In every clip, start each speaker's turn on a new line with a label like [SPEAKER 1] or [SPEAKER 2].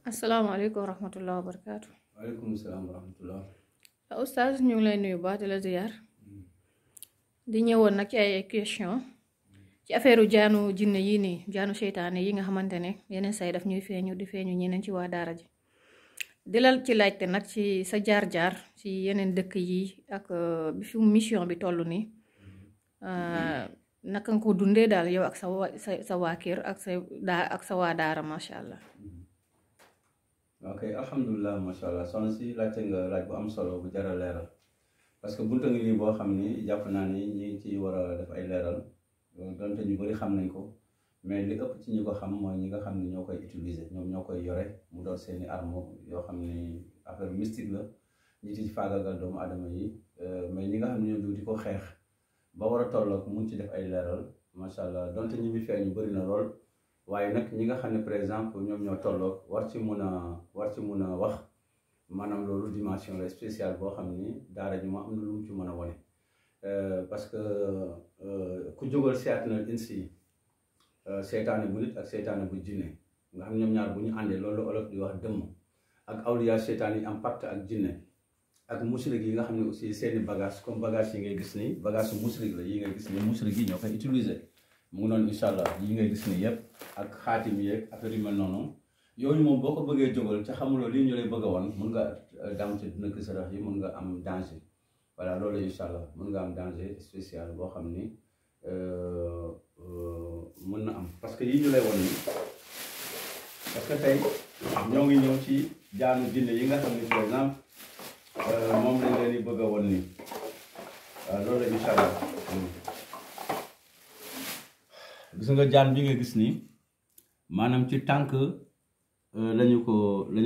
[SPEAKER 1] asalaamaaleykum wa rahmatulah wa barakaatu.
[SPEAKER 2] waaleykum salaam wa rahmatulah.
[SPEAKER 1] Oustaz ñu ngi lay nuyu baax di la ziyaar di ñëwoon nag ci ay question ci affaire jaanu jinne yii nii jaanu seytaane yi nga xamante ne yeneen say daf ñuy feeñu di feeñu ñeneen ci waa daara ji di la ci laajte nag ci sa jaar-jaar ci yeneen dëkk yi ak bi fi mission bi toll nii naka nga ko dundee daal yow ak sa waa kër ak sa waa daara macha allah.
[SPEAKER 2] ok alhamdulilah macha allah soxna si laajte nga laaj bu am solo bu jar a leeral parce que bunta ngi nii boo xam ni jàpp naa ni ñi ci war a def ay leeral donte ñu bëri xam nañ ko mais li ëpp ci ñi ko xam mooy ñi nga xam ni ñoo koy utiliser ñoom ñoo koy yore mu doon seeni arme yoo xam ni affaire mystique la ñi ci faagagal doomu adama yi mais ñi nga xam ne ñoom di ko xeex ba war a tolloog mun ci def ay leeral macha allah donte ñi bi feeñ ñu bëri na lool. waaye nag ñi nga xam ne par exemple ñoom ñoo tolloog war ci mun a wax maanaam loolu dimension la spéciale boo xam ni daara ji moo am na lu mu ci mën a wane parce que ku jógal seetanal insi seytaane bu nit ak seytaane bu jinne nga xam ñoom ñaar bu ñu àndee loolu olof di wax dëmm ak awliya seytaan yi am pacte ak jinne ak musrik yi nga xam ne aussi seeni bagage comme bagage yi ngay gis ni bagage musrik la yi ngay gis ni musrik yi ñoo koy utiliser mu ngi noonu incha allah yi ngay gis ni yëpp ak xaatim yeeg affaire yu mel noonu yooyu moom boo ko bëggee jógal ca xamuloo lii ñu lay bëgg a woon mun nga dam ci dina ki sarax yi mun nga am danger voilà loolu incha allah mun nga am danger spécial boo xam ni mën na am parce que yii ñu lay won ni parce que tey ñoo ngi ñëw ci jaanu jinne yi nga xam ni par exemple moom lañ leen di bëgg a won ni waaw loolu incha allah gis nga jaan bi nga gis ni maanaam ci tànk lañu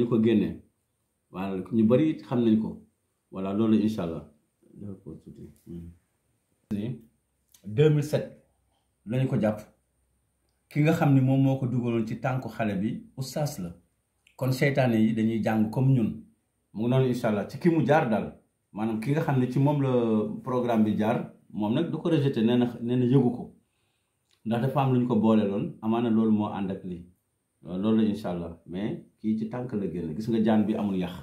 [SPEAKER 2] ko génnee voilà ñu bari xam nañ ko voilà loolu incha allah ni 2007 lañu ko jàpp ki nga xam ni moom moo ko dugaloon ci tànku xale bi oustaz la kon seytaane yi dañuy jàng comme ñun mu ngi noonu incha allah ci ki mu jaar daal maanaam ki nga xam ne ci moom la programme bi jaar moom nag du ko rejeté nee na yëgu ko ndax dafa am lu ñu ko boole loon amaana loolu moo ànd ak lii loolu la incha allah mais kii ci tànk la génn gis nga jaan bi amul yax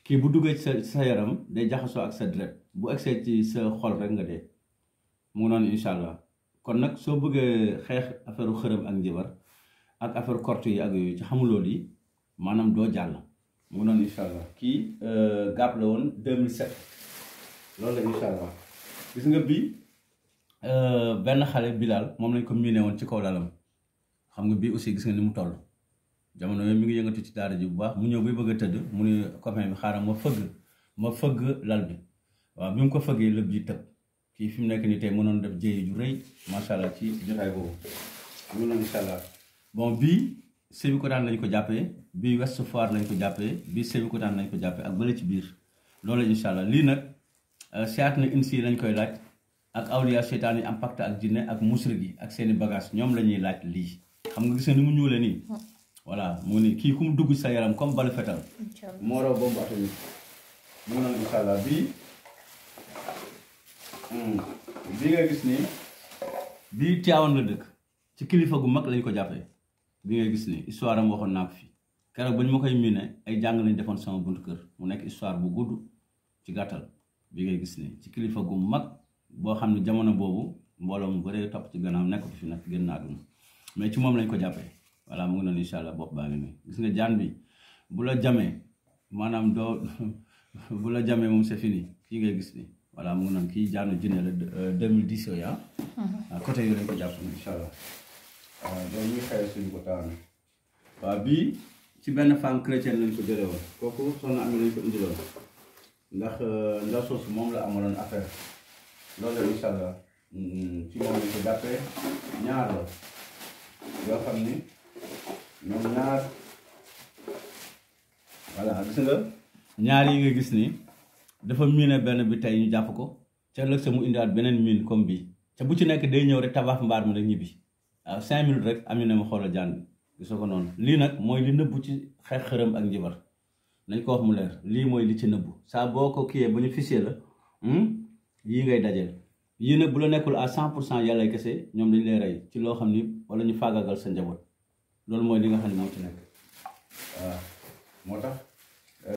[SPEAKER 2] kii bu duggee ci sa yaram day jaxasoo ak sa deret bu egsee ci sa xol rek nga dee mu ngi noonu incha allah kon nag soo bëggee xeex affaire xërëm ak njibar ak affaire korte yi ak yooyu ci xamuloo lii maanaam doo jàll mu ngi noonu incha allah kii gàpp la woon 2007 loolu la incha allah gis nga bii benn xale Bilal moom lañ ko miine woon ci kaw lalam xam nga bii aussi gis nga ni mu toll jamono yooyu mi ngi yëngatu ci daara ji bu baax mu ñëw bay bëgg a tëdd mu ni copain bi xaaral ma fëgg lal bi waaw bi mu ko fëggee lëb ji tëb kii fi mu nekk nii tey mënoon def jéye ju rëy macha allah ci jotaay boobu mu noonu incha allah bon bii Sébikotane lañ ko jàppee bii Ouest Foire lañ ko jàppee bii Sébikotane lañ ko jàppee ak bële ci biir loolu incha allah lii nag seet na insi lañ koy laaj ak awliya seytaan yi am pacte ak jinne ak musrik yi ak seeni bagage ñoom la ñuy laaj lii xam nga gis nga ni mu ñuulee nii voilà mu ni kii ku mu dugg sa yaram comme balu fetal moo raw boobu atomique mu noonu incha allah bii nga gis nii bii Tiwaawan la dëkk ci kilifa gu mag lañ ko jàppee bi nga gis nii histoire am waxoon naa ko fii keroog ba ñu ma koy miine ay jàng lañ defoon sama buntu kër mu nekk histoire bu gudd ci gàttal bi ngay gis nii ci kilifa gu mag boo xam ne jamono boobu mbooloo mu bëree topp ci gannaaw nekk fi nag génn naa dund mais ci moom lañ ko jàppee voilà mu ngi noonu incha allah bopp baa ngi nii gis nga jaan bi bu la jamee maanaam doo bu la jamee moom c'est fini kii ngay gis nii voilà mu ngi noonu kii jaanu jinne la 2010 yooyu côté yooyu lañ ko jàpp incha allah waaw donc ñu xëy suñu ko taan waaw bii ci benn femme chrétienne lañ ko jëlee woon kooku soxna am lañ ko indiloon ndax soosu moom la amaloon affaire loolu la incha allah ci moom lañ ko jàppee ñaar la yoo xam ni ñoom ñaar voilà gis nga ñaar yi nga gis ni dafa miine benn bi tey ñu jàpp ko ca ëllëg sa mu indiwaat beneen miin comme bii ca bu ci nekk day ñëw rek tabax mbaar mi rek ñibbi waaw 5 minutes rek am ñu ne ma xoolal jaan bi gisoo ko noonu lii nag mooy li nëbbu ci xeex xërëm ak njibar nañ ko wax mu leer lii mooy li ci nëbbu saa boo ko kiyee ba ñu fisee la yii ngay dajeel yii nag bu la nekkul à 100% yàlla kese ñoom dañ lay rey ci loo xam ni wala ñu faagagal sa njaboot loolu mooy li nga xam ne moo ci nekk